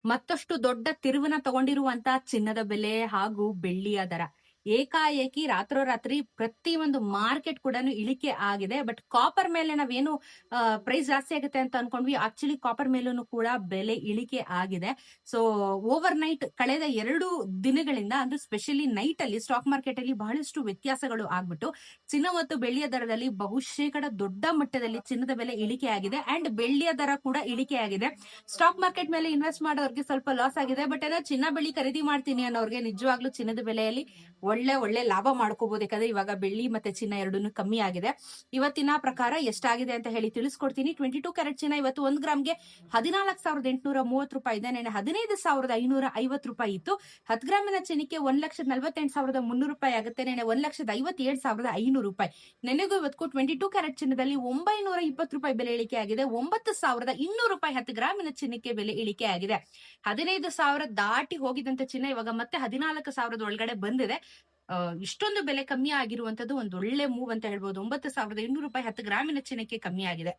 ಮತ್ತಷ್ಟು ದೊಡ್ಡ ತಿರುವನ್ನ ತಗೊಂಡಿರುವಂತಹ ಚಿನ್ನದ ಬೆಲೆ ಹಾಗೂ ಬೆಳ್ಳಿಯ ದರ ಏಕಾಏಕಿ ರಾತ್ರೋರಾತ್ರಿ ಪ್ರತಿ ಒಂದು ಮಾರ್ಕೆಟ್ ಕೂಡ ಇಳಿಕೆ ಆಗಿದೆ. ಬಟ್ ಕಾಪರ್ ಮೇಲೆ ನಾವೇನು ಪ್ರೈಸ್ ಜಾಸ್ತಿ ಆಗುತ್ತೆ ಅಂತ ಅನ್ಕೊಂಡ್ವಿ, ಆಕ್ಚುಲಿ ಕಾಪರ್ ಮೇಲೂ ಕೂಡ ಬೆಲೆ ಇಳಿಕೆ ಆಗಿದೆ. ಸೊ ಓವರ್ ನೈಟ್ ಕಳೆದ 2 ದಿನಗಳಿಂದ ಅಂದ್ರೆ ಸ್ಪೆಷಲಿ ನೈಟ್ ಅಲ್ಲಿ ಸ್ಟಾಕ್ ಮಾರ್ಕೆಟ್ ಅಲ್ಲಿ ಬಹಳಷ್ಟು ವ್ಯತ್ಯಾಸಗಳು ಆಗ್ಬಿಟ್ಟು ಚಿನ್ನ ಮತ್ತು ಬೆಳ್ಳಿಯ ದರದಲ್ಲಿ ಬಹುಶೇಕಡ ದೊಡ್ಡ ಮಟ್ಟದಲ್ಲಿ ಚಿನ್ನದ ಬೆಲೆ ಇಳಿಕೆ ಆಗಿದೆ ಅಂಡ್ ಬೆಳ್ಳಿಯ ದರ ಕೂಡ ಇಳಿಕೆ ಆಗಿದೆ. ಸ್ಟಾಕ್ ಮಾರ್ಕೆಟ್ ಮೇಲೆ ಇನ್ವೆಸ್ಟ್ ಮಾಡೋರಿಗೆ ಸ್ವಲ್ಪ ಲಾಸ್ ಆಗಿದೆ. ಬಟ್ ಏನೋ ಚಿನ್ನ ಬೆಳ್ಳಿ ಖರೀದಿ ಮಾಡ್ತೀನಿ ಅನ್ನೋರಿಗೆ ನಿಜವಾಗ್ಲೂ ಚಿನ್ನದ ಬೆಲೆಯಲ್ಲಿ ಒಳ್ಳೆ ಲಾಭ ಮಾಡ್ಕೋಬಹುದು. ಯಾಕಂದ್ರೆ ಇವಾಗ ಬೆಳ್ಳಿ ಮತ್ತೆ ಚಿನ್ನ ಎರಡೂ ಕಮ್ಮಿ ಆಗಿದೆ. ಇವತ್ತಿನ ಪ್ರಕಾರ ಎಷ್ಟಾಗಿದೆ ಅಂತ ಹೇಳಿ ತಿಳಿಸ್ಕೊಡ್ತೀನಿ. 22 ಕ್ಯಾರೆಟ್ ಚಿನ್ನ ಇವತ್ತು 1 ಗ್ರಾಮ್ಗೆ 14,830 ರೂಪಾಯಿ ಇದೆ. ನೆನೆ 15,550 ರೂಪಾಯಿ ಇತ್ತು. 10 ಗ್ರಾಮಿನ ಚಿನ್ನಕ್ಕೆ 1,48,300 ರೂಪಾಯಿ ಆಗುತ್ತೆ. ನೆನೆ 1,57,500 ರೂಪಾಯಿ. ನೆನೆಗೂ ಇವತ್ತು 22 ಕ್ಯಾರೆಟ್ ಚಿನ್ನದಲ್ಲಿ 920 ರೂಪಾಯಿ ಬೆಲೆ ಇಳಿಕೆ ಆಗಿದೆ. 9,200 ರೂಪಾಯಿ 10 ಗ್ರಾಮಿನ ಚಿನ್ನಕ್ಕೆ ಬೆಲೆ ಇಳಿಕೆ ಆಗಿದೆ. 15,000 ದಾಟಿ ಹೋಗಿದಂತ ಚಿನ್ನ ಇವಾಗ ಮತ್ತೆ 14,000 ಒಳಗಡೆ ಬಂದಿದೆ. ಇಷ್ಟೊಂದು ಬೆಲೆ ಕಮ್ಮಿ ಆಗಿರುವಂತದ್ದು ಒಂದು ಒಳ್ಳೆ ಮೂವ್ ಅಂತ ಹೇಳ್ಬೋದು. 9,800 ರೂಪಾಯಿ 10 ಗ್ರಾಮಿನ ಚಿನ್ನಕ್ಕೆ ಕಮ್ಮಿ ಆಗಿದೆ.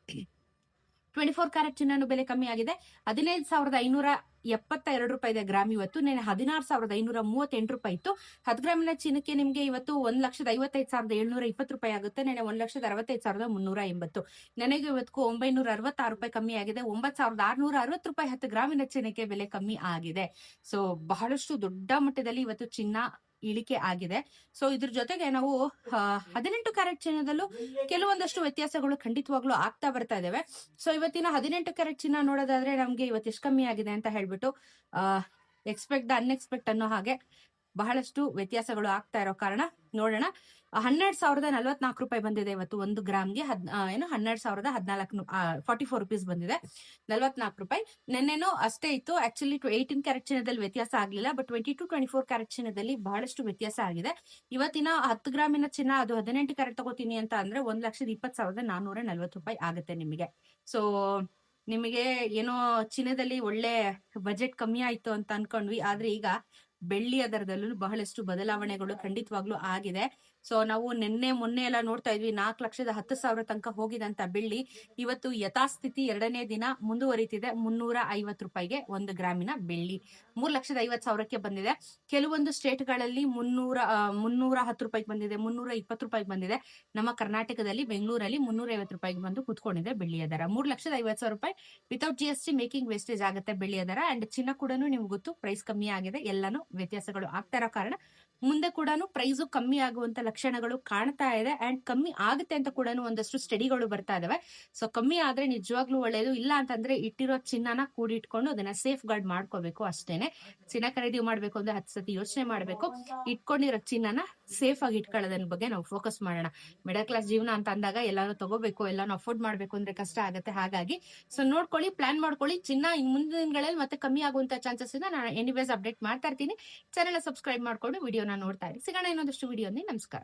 24 ಕ್ಯಾರೆಟ್ ಚಿನ್ನನು ಬೆಲೆ ಕಮ್ಮಿ ಆಗಿದೆ. 15,572 ರೂಪಾಯಿ ಇದೆ ಗ್ರಾಮ್ ಇವತ್ತು. ನೆನೆ 16,538 ರೂಪಾಯಿ ಇತ್ತು. 10 ಗ್ರಾಮಿನ ಚಿನ್ನಕ್ಕೆ ನಿಮ್ಗೆ ಇವತ್ತು 1,55,720 ರೂಪಾಯಿ ಆಗುತ್ತೆ. ನೆನೆ 1,65,380. ನನಗೆ ಇವತ್ತು 966 ರೂಪಾಯಿ ಕಮ್ಮಿ ಆಗಿದೆ. 9,660 ರೂಪಾಯಿ 10 ಗ್ರಾಮಿನ ಚಿನ್ನಕ್ಕೆ ಬೆಲೆ ಕಮ್ಮಿ ಆಗಿದೆ. ಸೊ ಬಹಳಷ್ಟು ದೊಡ್ಡ ಮಟ್ಟದಲ್ಲಿ ಇವತ್ತು ಚಿನ್ನ ಇಳಿಕೆ ಆಗಿದೆ. ಸೊ ಇದ್ರ ಜೊತೆಗೆ ನಾವು 18 ಕ್ಯಾರೆಟ್ ಚಿನ್ನದಲ್ಲೂ ಕೆಲವೊಂದಷ್ಟು ವ್ಯತ್ಯಾಸಗಳು ಖಂಡಿತವಾಗ್ಲೂ ಆಗ್ತಾ ಬರ್ತಾ ಇದಾವೆ. ಸೊ ಇವತ್ತಿನ 18 ಕ್ಯಾರೆಟ್ ಚಿನ್ನ ನೋಡೋದಾದ್ರೆ ನಮ್ಗೆ ಇವತ್ತು ಎಷ್ಟು ಕಮ್ಮಿ ಆಗಿದೆ ಅಂತ ಹೇಳ್ಬಿಟ್ಟು ಎಕ್ಸ್ಪೆಕ್ಟ್ ದ ಅನ್ಎಕ್ಸ್ಪೆಕ್ಟ್ ಅನ್ನೋ ಹಾಗೆ ಬಹಳಷ್ಟು ವ್ಯತ್ಯಾಸಗಳು ಆಗ್ತಾ ಇರೋ ಕಾರಣ ನೋಡೋಣ. 12,044 ರೂಪಾಯಿ ಬಂದಿದೆ ಇವತ್ತು 1 ಗ್ರಾಮ್ಗೆ. 12,044 ರುಪೀಸ್ ಬಂದಿದೆ, 44 ರೂಪಾಯಿ. ನೆನ್ನೆನೂ ಅಷ್ಟೇ ಇತ್ತು. ಆಕ್ಚುಲಿ 18 ಕ್ಯಾರೆಟ್ ಚಿನ್ನದಲ್ಲಿ ವ್ಯತ್ಯಾಸ ಆಗ್ಲಿಲ್ಲ. ಬಟ್ 22-24 ಕ್ಯಾರೆಟ್ ಚಿನ್ನದಲ್ಲಿ ಬಹಳಷ್ಟು ವ್ಯತ್ಯಾಸ ಆಗಿದೆ. ಇವತ್ತಿನ 10 ಗ್ರಾಮಿನ ಚಿನ್ನ ಅದು 18 ಕ್ಯಾರೆಟ್ ತಗೋತೀನಿ ಅಂತ ಅಂದ್ರೆ 1,20,440 ರೂಪಾಯಿ ಆಗುತ್ತೆ ನಿಮಗೆ. ಸೊ ನಿಮಗೆ ಏನೋ ಚಿನ್ನದಲ್ಲಿ ಒಳ್ಳೆ ಬಜೆಟ್ ಕಮ್ಮಿ ಆಯ್ತು ಅಂತ ಅನ್ಕೊಂಡ್ವಿ. ಆದ್ರೆ ಈಗ ಬೆಳ್ಳಿಯ ದರದಲ್ಲೂ ಬಹಳಷ್ಟು ಬದಲಾವಣೆಗಳು ಖಂಡಿತವಾಗ್ಲೂ ಆಗಿದೆ. ಸೊ ನಾವು ಮೊನ್ನೆ ಎಲ್ಲ ನೋಡ್ತಾ ಇದ್ವಿ 4,10,000 ತನಕ ಹೋಗಿದಂತ ಬೆಳ್ಳಿ ಇವತ್ತು ಯಥಾಸ್ಥಿತಿ 2ನೇ ದಿನ ಮುಂದುವರಿತಿದೆ. 350 ರೂಪಾಯಿಗೆ 1 ಗ್ರಾಮಿನ ಬೆಳ್ಳಿ 3,50,000ಕ್ಕೆ ಬಂದಿದೆ. ಕೆಲವೊಂದು ಸ್ಟೇಟ್ ಗಳಲ್ಲಿ 310 ರೂಪಾಯಿಗೆ ಬಂದಿದೆ, 320 ರೂಪಾಯಿಗೆ ಬಂದಿದೆ. ನಮ್ಮ ಕರ್ನಾಟಕದಲ್ಲಿ ಬೆಂಗಳೂರಲ್ಲಿ 350 ರೂಪಾಯಿಗೆ ಬಂದು ಕುತ್ಕೊಂಡಿದೆ ಬೆಳ್ಳಿಯ ದರ. 3,50,000 ರೂಪಾಯಿ ವಿತೌಟ್ GST ಮೇಕಿಂಗ್ ವೇಸ್ಟೇಜ್ ಆಗುತ್ತೆ ಬೆಳ್ಳಿಯ ದರ. ಅಂಡ್ ಚಿನ್ನ ಕೂಡ ನಿಮ್ಗೆ ಗೊತ್ತು ಪ್ರೈಸ್ ಕಮ್ಮಿ ಆಗಿದೆ. ಎಲ್ಲಾನು ವ್ಯತ್ಯಾಸಗಳು ಆಗ್ತಾ ಇರೋ ಕಾರಣ ಮುಂದೆ ಕೂಡ ಪ್ರೈಸು ಕಮ್ಮಿ ಆಗುವಂತ ಲಕ್ಷಣಗಳು ಕಾಣ್ತಾ ಇದೆ. ಅಂಡ್ ಕಮ್ಮಿ ಆಗುತ್ತೆ ಅಂತ ಕೂಡ ಒಂದಷ್ಟು ಸ್ಟಡಿಗಳು ಬರ್ತಾ ಇದಾವೆ. ಸೊ ಕಮ್ಮಿ ಆದ್ರೆ ನಿಜವಾಗ್ಲೂ ಒಳ್ಳೇದು. ಇಲ್ಲ ಅಂತಂದ್ರೆ ಇಟ್ಟಿರೋ ಚಿನ್ನನ ಕೂಡಿಟ್ಕೊಂಡು ಅದನ್ನ ಸೇಫ್ ಗಾರ್ಡ್ ಮಾಡ್ಕೋಬೇಕು ಅಷ್ಟೇನೆ. ಚಿನ್ನ ಖರೀದಿ ಮಾಡ್ಬೇಕು ಅಂದ್ರೆ 10 ಸತಿ ಯೋಚನೆ ಮಾಡ್ಬೇಕು. ಇಟ್ಕೊಂಡಿರೋ ಚಿನ್ನನ ಸೇಫ್ ಆಗಿ ಇಟ್ಕೊಳ್ಳೋದ್ರ ಬಗ್ಗೆ ನಾವು ಫೋಕಸ್ ಮಾಡೋಣ. ಮಿಡಲ್ ಕ್ಲಾಸ್ ಜೀವನ ಅಂತ ಅಂದಾಗ ಎಲ್ಲಾನು ತಗೋಬೇಕು, ಎಲ್ಲಾನು ಅಫೋರ್ಡ್ ಮಾಡ್ಬೇಕು ಅಂದ್ರೆ ಕಷ್ಟ ಆಗುತ್ತೆ. ಹಾಗಾಗಿ ಸೊ ನೋಡ್ಕೊಳ್ಳಿ, ಪ್ಲಾನ್ ಮಾಡ್ಕೊಳ್ಳಿ. ಚಿನ್ನ ಮುಂದಿನ ದಿನಗಳಲ್ಲಿ ಮತ್ತೆ ಕಮ್ಮಿ ಆಗುವಂತ ಚಾನ್ಸಸ್ ಇದೆ. ನಾನು ಎನಿವೇಸ್ ಅಪ್ಡೇಟ್ ಮಾಡ್ತಾ ಇರ್ತೀನಿ. ಚಾನೆಲ್ ಸಬ್ಸ್ಕ್ರೈಬ್ ಮಾಡ್ಕೊಂಡು ವಿಡಿಯೋನ ನೋಡ್ತಾ ಇರಿ. ಸಿಗೋಣ ಇನ್ನೊಂದಷ್ಟು ವಿಡಿಯೋನಿ. ನಮಸ್ಕಾರ.